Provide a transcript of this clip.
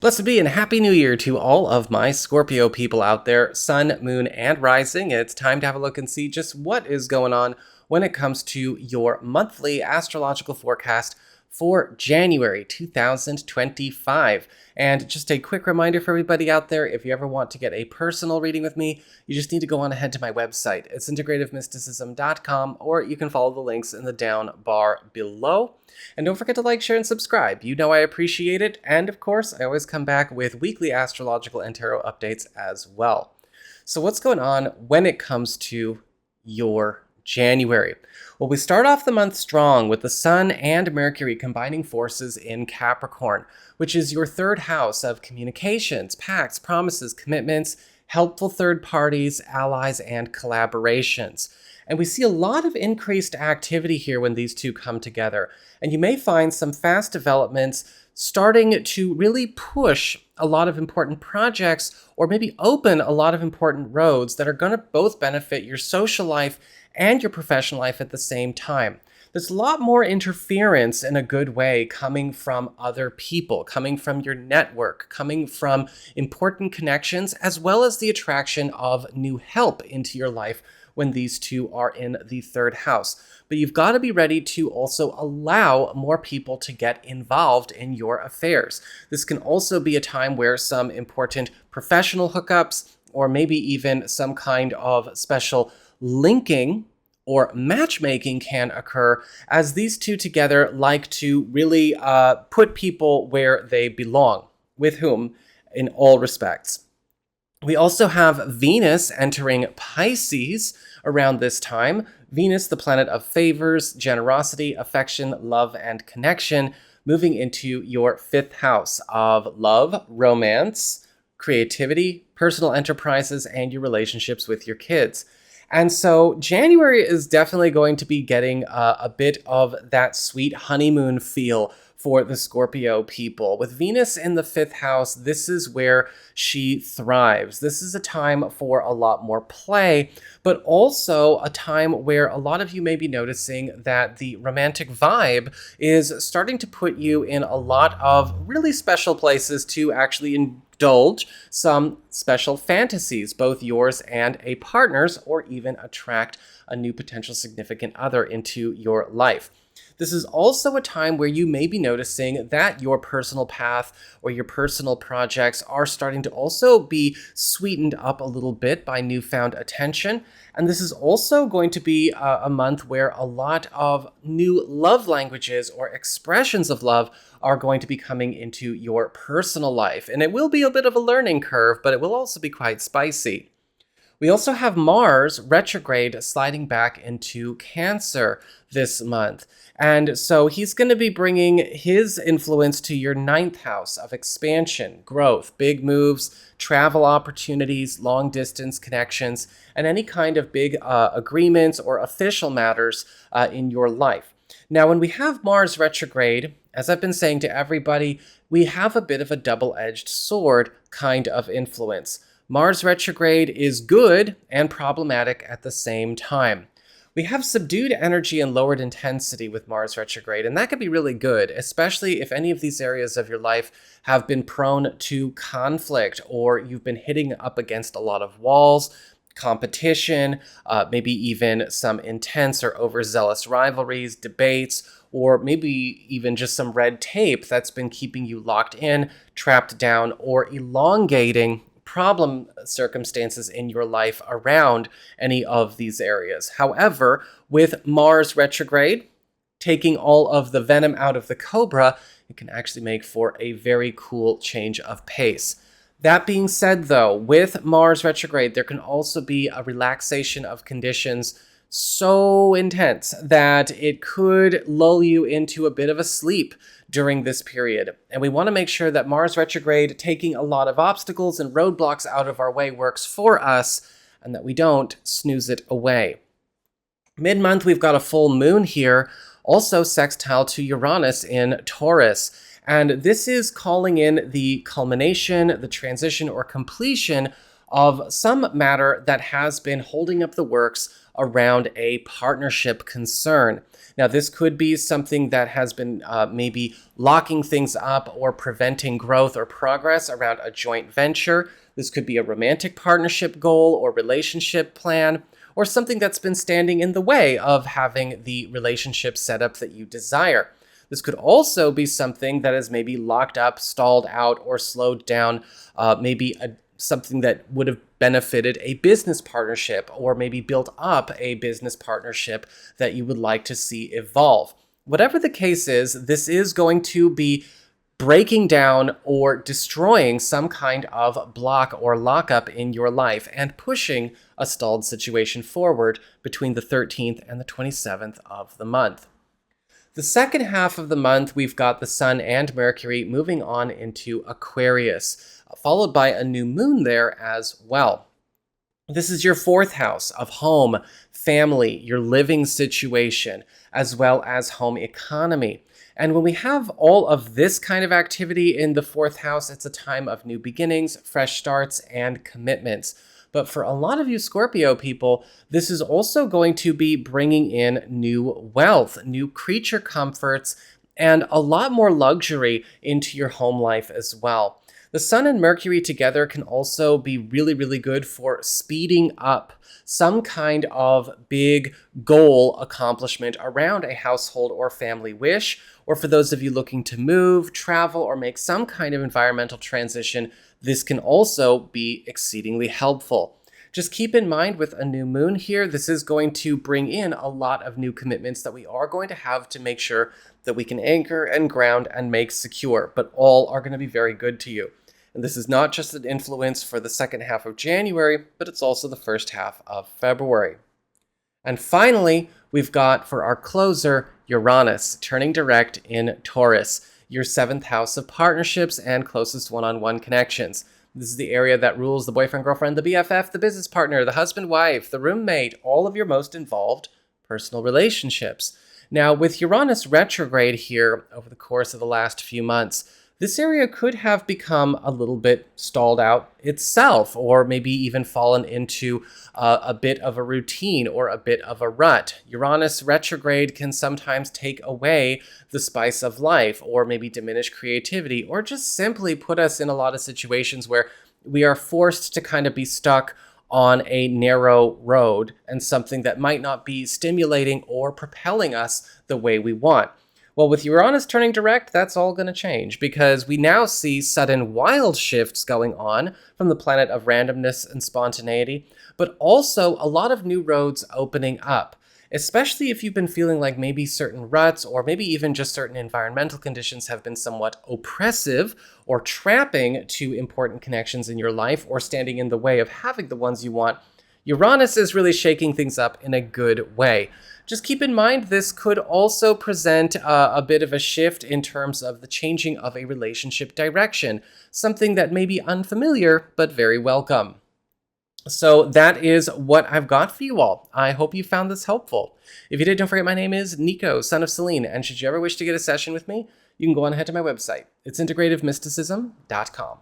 Blessed be and Happy New Year to all of my Scorpio people out there, Sun, Moon, and Rising. It's time to have a look and see just what is going on when it comes to your monthly astrological forecast for January 2025. And just a quick reminder for everybody out there, if you ever want to get a personal reading with me, you just need to go on ahead to my website. It's integrativemysticism.com, or you can follow the links in the down bar below. And don't forget to like, share, and subscribe. You know I appreciate it. And of course, I always come back with weekly astrological and tarot updates as well. So what's going on when it comes to your January? Well, we start off the month strong with the Sun and Mercury combining forces in Capricorn, which is your third house of communications, pacts, promises, commitments, helpful third parties, allies, and collaborations. And we see a lot of increased activity here when these two come together. And you may find some fast developments starting to really push a lot of important projects, or maybe open a lot of important roads that are going to both benefit your social life and your professional life at the same time. There's a lot more interference in a good way coming from other people, coming from your network, coming from important connections, as well as the attraction of new help into your life when these two are in the third house. But you've got to be ready to also allow more people to get involved in your affairs. This can also be a time where some important professional hookups, or maybe even some kind of special linking or matchmaking can occur, as these two together like to really put people where they belong, with whom in all respects. We also have Venus entering Pisces around this time. Venus, the planet of favors, generosity, affection, love, and connection, moving into your fifth house of love, romance, creativity, personal enterprises, and your relationships with your kids. And so January is definitely going to be getting a bit of that sweet honeymoon feel for the Scorpio people. With Venus in the fifth house, this is where she thrives. This is a time for a lot more play, but also a time where a lot of you may be noticing that the romantic vibe is starting to put you in a lot of really special places to actually indulge some special fantasies, both yours and a partner's, or even attract a new potential significant other into your life. This is also a time where you may be noticing that your personal path or your personal projects are starting to also be sweetened up a little bit by newfound attention. And this is also going to be a month where a lot of new love languages or expressions of love are going to be coming into your personal life. And it will be a bit of a learning curve, but it will also be quite spicy. We also have Mars retrograde sliding back into Cancer this month. And so he's going to be bringing his influence to your ninth house of expansion, growth, big moves, travel opportunities, long distance connections, and any kind of big agreements or official matters in your life. Now, when we have Mars retrograde, as I've been saying to everybody, we have a bit of a double-edged sword kind of influence. Mars retrograde is good and problematic at the same time. We have subdued energy and lowered intensity with Mars retrograde, and that could be really good, especially if any of these areas of your life have been prone to conflict, or you've been hitting up against a lot of walls, competition, maybe even some intense or overzealous rivalries, debates, or maybe even just some red tape that's been keeping you locked in, trapped down, or elongating problem circumstances in your life around any of these areas. However, with Mars retrograde, taking all of the venom out of the cobra, it can actually make for a very cool change of pace. That being said, though, with Mars retrograde, there can also be a relaxation of conditions so intense that it could lull you into a bit of a sleep during this period. And we want to make sure that Mars retrograde, taking a lot of obstacles and roadblocks out of our way, works for us, and that we don't snooze it away. Mid-month, we've got a full moon here, also sextile to Uranus in Taurus. And this is calling in the culmination, the transition, or completion of some matter that has been holding up the works around a partnership concern. Now, this could be something that has been maybe locking things up or preventing growth or progress around a joint venture. This could be a romantic partnership goal or relationship plan, or something that's been standing in the way of having the relationship setup that you desire. This could also be something that is maybe locked up, stalled out, or slowed down, something that would have benefited a business partnership, or maybe built up a business partnership that you would like to see evolve. Whatever the case is, this is going to be breaking down or destroying some kind of block or lockup in your life and pushing a stalled situation forward between the 13th and the 27th of the month. The second half of the month, we've got the Sun and Mercury moving on into Aquarius, followed by a new moon there as well. This is your fourth house of home, family, your living situation, as well as home economy. And when we have all of this kind of activity in the fourth house, it's a time of new beginnings, fresh starts, and commitments. But for a lot of you Scorpio people, this is also going to be bringing in new wealth, new creature comforts, and a lot more luxury into your home life as well. The Sun and Mercury together can also be really, really good for speeding up some kind of big goal accomplishment around a household or family wish, or for those of you looking to move, travel, or make some kind of environmental transition, this can also be exceedingly helpful. Just keep in mind with a new moon here, this is going to bring in a lot of new commitments that we are going to have to make sure that we can anchor and ground and make secure, but all are going to be very good to you. And this is not just an influence for the second half of January, but it's also the first half of February. And finally, we've got for our closer, Uranus, turning direct in Taurus, your seventh house of partnerships and closest one-on-one connections. This is the area that rules the boyfriend, girlfriend, the BFF, the business partner, the husband, wife, the roommate, all of your most involved personal relationships. Now, with Uranus retrograde here over the course of the last few months, this area could have become a little bit stalled out itself, or maybe even fallen into a bit of a routine or a bit of a rut. Uranus retrograde can sometimes take away the spice of life, or maybe diminish creativity, or just simply put us in a lot of situations where we are forced to kind of be stuck on a narrow road and something that might not be stimulating or propelling us the way we want. Well, with Uranus turning direct, that's all going to change, because we now see sudden wild shifts going on from the planet of randomness and spontaneity, but also a lot of new roads opening up, especially if you've been feeling like maybe certain ruts or maybe even just certain environmental conditions have been somewhat oppressive or trapping to important connections in your life or standing in the way of having the ones you want. Uranus is really shaking things up in a good way. Just keep in mind, this could also present a bit of a shift in terms of the changing of a relationship direction, something that may be unfamiliar, but very welcome. So that is what I've got for you all. I hope you found this helpful. If you did, don't forget my name is Nico, Son of Selene, and should you ever wish to get a session with me, you can go on ahead to my website. It's integrativemysticism.com.